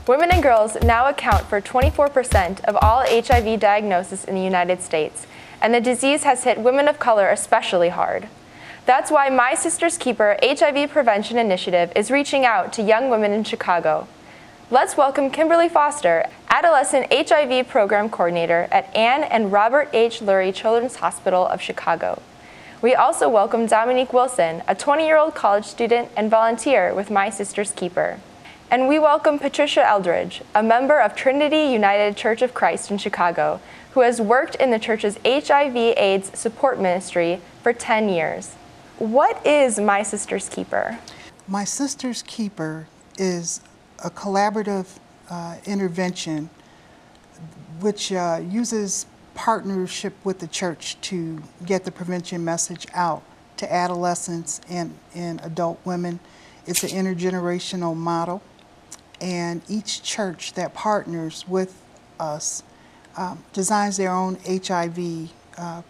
Women and girls now account for 24% of all HIV diagnoses in the United States, and the disease has hit women of color especially hard. That's why My Sister's Keeper HIV Prevention Initiative is reaching out to young women in Chicago. Let's welcome Kimberly Foster, Adolescent HIV Program Coordinator at Ann and Robert H. Lurie Children's Hospital of Chicago. We also welcome Dominique Wilson, a 20-year-old college student and volunteer with My Sister's Keeper. And we welcome Patricia Eldridge, a member of Trinity United Church of Christ in Chicago, who has worked in the church's HIV/AIDS support ministry for 10 years. What is My Sister's Keeper? My Sister's Keeper is a collaborative intervention which uses partnership with the church to get the prevention message out to adolescents and adult women. It's an intergenerational model, and each church that partners with us designs their own HIV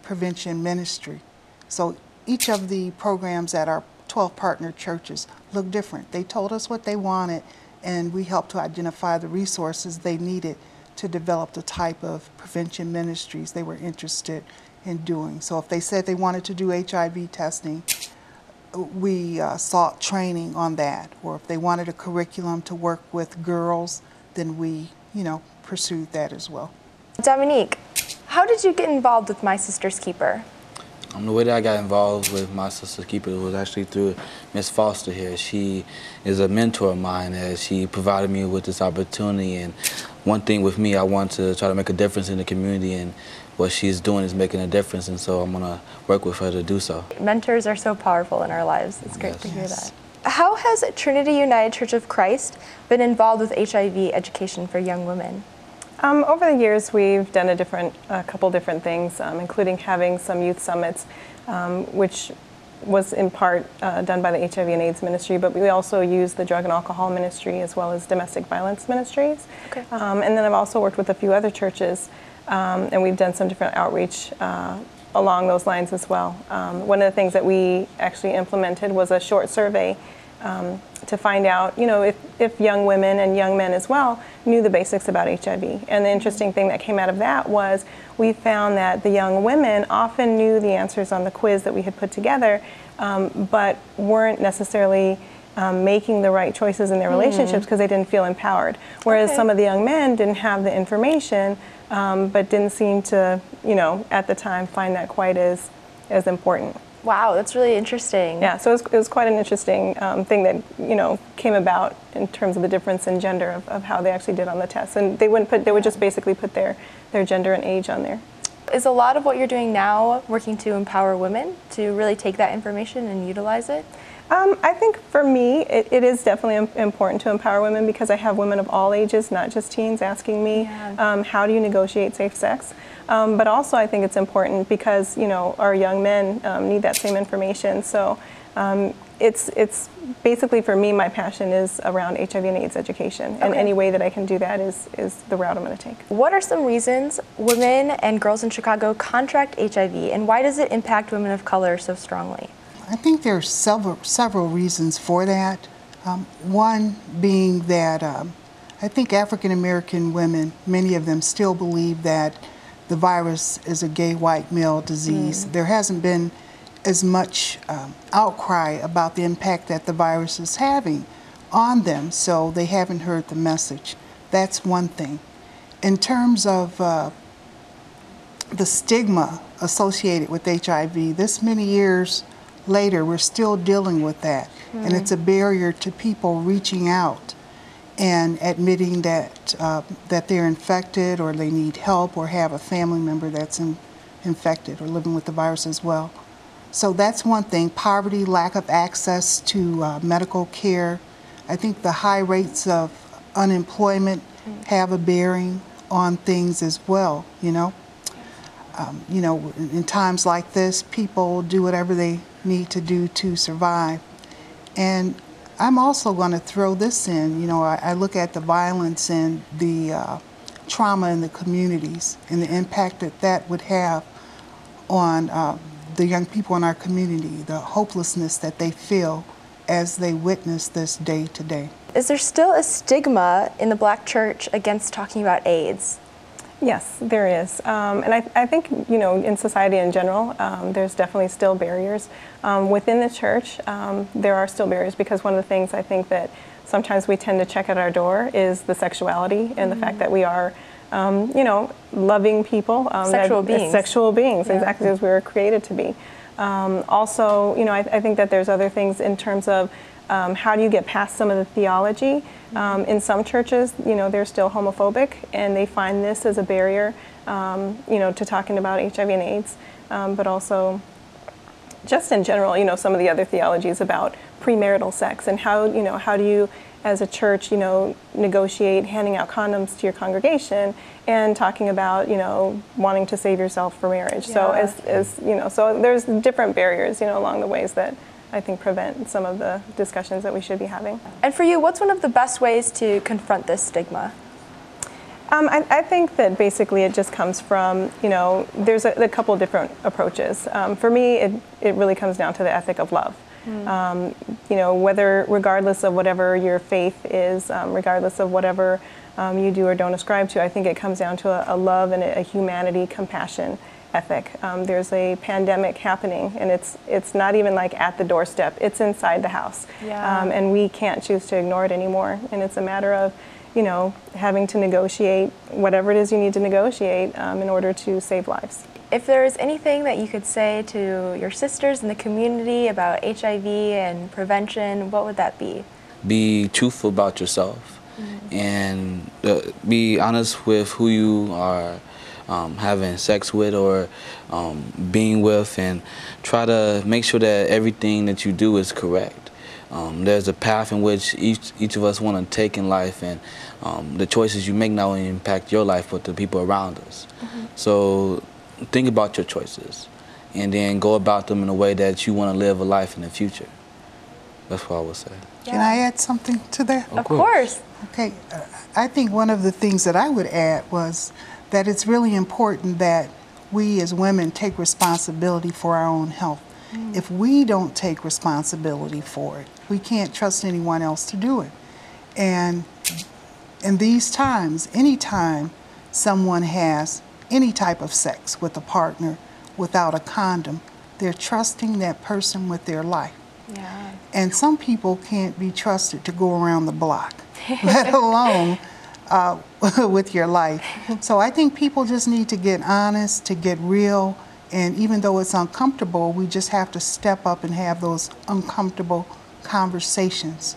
prevention ministry. So each of the programs at our 12 partner churches look different. They told us what they wanted, and we helped to identify the resources they needed to develop the type of prevention ministries they were interested in doing. So if they said they wanted to do HIV testing, we sought training on that. Or if they wanted a curriculum to work with girls, then we, pursued that as well. Dominique, how did you get involved with My Sister's Keeper? The way that I got involved with My Sister's Keeper was actually through Miss Foster here. She is a mentor of mine, as she provided me with this opportunity. And one thing with me, I want to try to make a difference in the community, and what she's doing is making a difference, and so I'm going to work with her to do so. Mentors are so powerful in our lives. It's great to hear that. How has Trinity United Church of Christ been involved with HIV education for young women? Over the years, we've done a couple different things, including having some youth summits, which was in part done by the HIV and AIDS ministry, but we also use the drug and alcohol ministry as well as domestic violence ministries. Okay. And then I've also worked with a few other churches, and we've done some different outreach along those lines as well. One of the things that we actually implemented was a short survey to find out, if young women and young men as well knew the basics about HIV. And the interesting thing that came out of that was we found that the young women often knew the answers on the quiz that we had put together, but weren't necessarily making the right choices in their relationships because they didn't feel empowered. Whereas some of the young men didn't have the information, but didn't seem to, at the time find that quite as important. Wow, that's really interesting. Yeah, so it was quite an interesting thing that came about in terms of the difference in gender of how they actually did on the test, and they would just basically put their gender and age on there. Is a lot of what you're doing now working to empower women to really take that information and utilize it? I think for me, it is definitely important to empower women, because I have women of all ages, not just teens, asking me, how do you negotiate safe sex? But also I think it's important because, our young men need that same information. So it's basically, for me, my passion is around HIV and AIDS education. And any way that I can do that is the route I'm going to take. What are some reasons women and girls in Chicago contract HIV, and why does it impact women of color so strongly? I think there are several reasons for that. One being that I think African American women, many of them still believe that the virus is a gay white male disease. There hasn't been as much outcry about the impact that the virus is having on them, so they haven't heard the message. That's one thing. In terms of the stigma associated with HIV, this many years later, we're still dealing with that, and it's a barrier to people reaching out and admitting that that they're infected, or they need help, or have a family member that's infected or living with the virus as well. So that's one thing. Poverty, lack of access to medical care. I think the high rates of unemployment have a bearing on things as well. In times like this, people do whatever they need to do to survive. And I'm also going to throw this in. I look at the violence and the trauma in the communities and the impact that would have on the young people in our community, the hopelessness that they feel as they witness this day to day. Is there still a stigma in the Black church against talking about AIDS? Yes, there is. And I think, you know, in society in general, there's definitely still barriers. Within the church, there are still barriers because one of the things I think that sometimes we tend to check at our door is the sexuality and the fact that we are, you know, loving people. Sexual beings. Sexual beings, Yeah. exactly as we were created to be. Also, you know, I think that there's other things in terms of how do you get past some of the theology? In some churches, you know, they're still homophobic and they find this as a barrier, you know, to talking about HIV and AIDS, but also just in general, you know, some of the other theologies about premarital sex and how, you know, how do you as a church, you know, negotiate handing out condoms to your congregation and talking about, you know, wanting to save yourself for marriage. Yeah. So as you know, so there's different barriers, you know, along the ways that I think prevent some of the discussions that we should be having. And for you, what's one of the best ways to confront this stigma? I think that basically it just comes from, you know, there's a couple of different approaches. For me, it really comes down to the ethic of love. You know, regardless of whatever your faith is, regardless of whatever you do or don't ascribe to, I think it comes down to a love and a humanity, compassion ethic. There's a pandemic happening, and it's not even like at the doorstep. It's inside the house, Yeah. and we can't choose to ignore it anymore. And it's a matter of, you know, having to negotiate whatever it is you need to negotiate in order to save lives. If there is anything that you could say to your sisters in the community about HIV and prevention, what would that be? Be truthful about yourself and be honest with who you are having sex with or being with, and try to make sure that everything that you do is correct. There's a path in which each of us want to take in life, and the choices you make not only impact your life but the people around us. So think about your choices and then go about them in a way that you want to live a life in the future. That's what I would say. Yeah. Can I add something to that? Of course. Okay, I think one of the things that I would add was that it's really important that we as women take responsibility for our own health. If we don't take responsibility for it, we can't trust anyone else to do it. And in these times, anytime someone has any type of sex with a partner without a condom, they're trusting that person with their life. Yeah. And some people can't be trusted to go around the block, let alone with your life. So I think people just need to get honest, to get real, and even though it's uncomfortable, we just have to step up and have those uncomfortable conversations,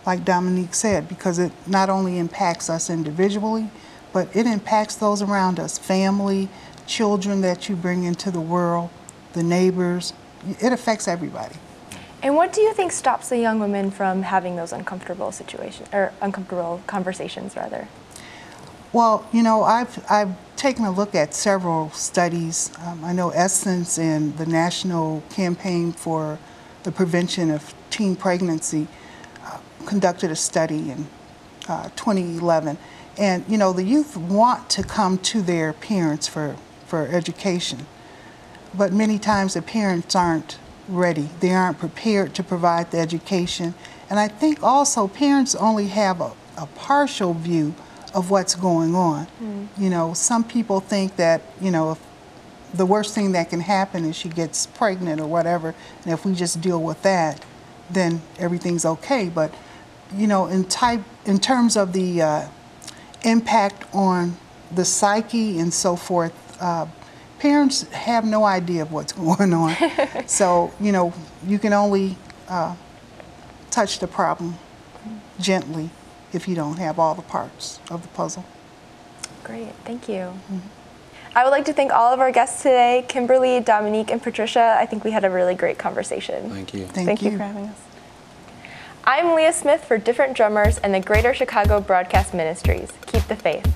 like Dominique said, because it not only impacts us individually, but it impacts those around us, family, children that you bring into the world, the neighbors. It affects everybody. And what do you think stops the young women from having those uncomfortable situations, or uncomfortable conversations, rather? Well, you know, I've taken a look at several studies. I know Essence and the National Campaign for the Prevention of Teen Pregnancy conducted a study in 2011. And, you know, the youth want to come to their parents for education, but many times the parents aren't ready. They aren't prepared to provide the education. And I think also parents only have a partial view of what's going on. You know, some people think that, you know, if the worst thing that can happen is she gets pregnant or whatever, and if we just deal with that, then everything's okay. But, you know, in terms of the impact on the psyche and so forth, parents have no idea of what's going on. So, you know, you can only touch the problem gently if you don't have all the parts of the puzzle. Great, thank you. I would like to thank all of our guests today, Kimberly, Dominique, and Patricia. I think we had a really great conversation. Thank you. Thank you for having us. I'm Leah Smith for Different Drummers and the Greater Chicago Broadcast Ministries. Keep the faith.